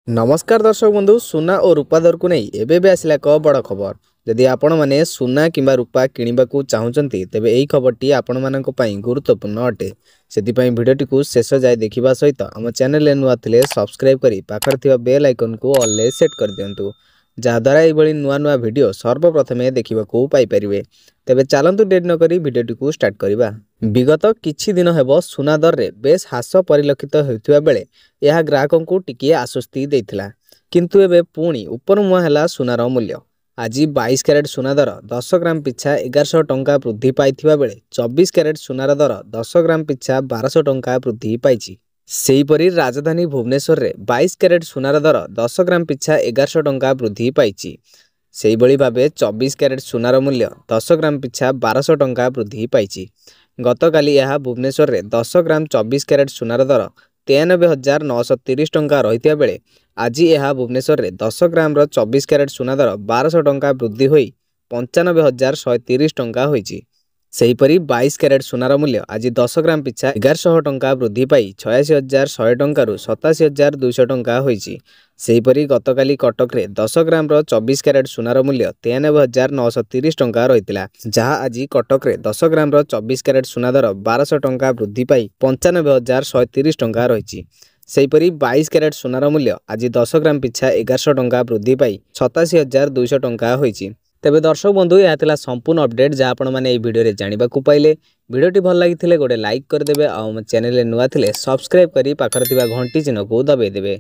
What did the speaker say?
नमस्कार दर्शक बंधु सुना और रूपा दर को नहीं एबे भी आसला एक बड़ खबर। जदि आपण माने सुना किंबा रूपा किनिबा को चाहुचंती तेबे एई खबरटी आपण मानक पई गुरुत्वपूर्ण अटे। सेति पई भिडियोटी को शेष जाय देखिबा सहित हम चैनल नुआ थिले सब्सक्राइब करी पाखर थिबा बेल आइकन को ऑल ले सेट कर दियंतु, जहा द्वारा एई भली नुआ नुआ वीडियो सर्वप्रथमे देखिबा को पाई परिवे। तेबे चलंतु डेट न करी वीडियोटी को स्टार्ट करिबा। विगत किछि दिन हेबो सुना दर रे बेस हास परिलक्षित होइथिबा बेले यह ग्राहकों को टिकिए आश्वस्ति देथिला, किंतु एबे पुणी ऊपर मुआ हैला सुनार मूल्य। आज 22 कैरेट सुना दर 10 ग्राम पिछा 1100 टंका वृद्धि पाइथिबा बेले 24 कैरेट सुनार दर 10 ग्राम पिछा 1200 टंका वृद्धि पाइछि। सेहीपरि राजधानी भुवनेश्वर रे 22 कैरेट सुनार दर 10 ग्राम पिछा 1100 टंका वृद्धि पाइछि। सेहीभଳି भाबे 24 कैरेट सुनार मूल्य 10 ग्राम पिछा 1200 टंका वृद्धि पाइछि। गतकाली यह भुवनेश्वर रे 10 ग्राम 24 कैरेट सुनार दर 93,930 टंका रही बेले आज यह भुवनेश्वर रे 10 ग्राम 24 कैरेट सुना दर 1200 टंका वृद्धि होई 95,130 टंका होईछि। सेहीपरि 22 कैरेट सुनार मूल्य आज 10 ग्राम पिछा 1100 टंका वृद्धि पाई 86,100 टंकारु 87,200 टंका होईछि। सेहीपरि गतकाली कटक रे 10 ग्राम 24 कैरेट सुनार मूल्य 93,930 टंका रहितिला, जहा आज कटक रे 10 ग्राम 24 कैरेट सुना दर 1200 टंका वृद्धि पाई 95,130 टंका रहिछि। सेहीपरि 22 कैरेट सुनार मूल्य आज 10 ग्राम पिछा 1100 टंका वृद्धि पाई 87,200 टंका होईछि। तेबे दर्शक बंधु यह थिला संपूर्ण अपडेट जहाँ आपण माने এই ভিডিওরে জানিବାକୁ পাইলে। ভিডিওটি ভাল লাগিथिले गोटे लाइक करदेबे और चैनल नुआ थिले सब्सक्राइब करी पाखर थिबा घंटी चिन्ह को दबाई देबे।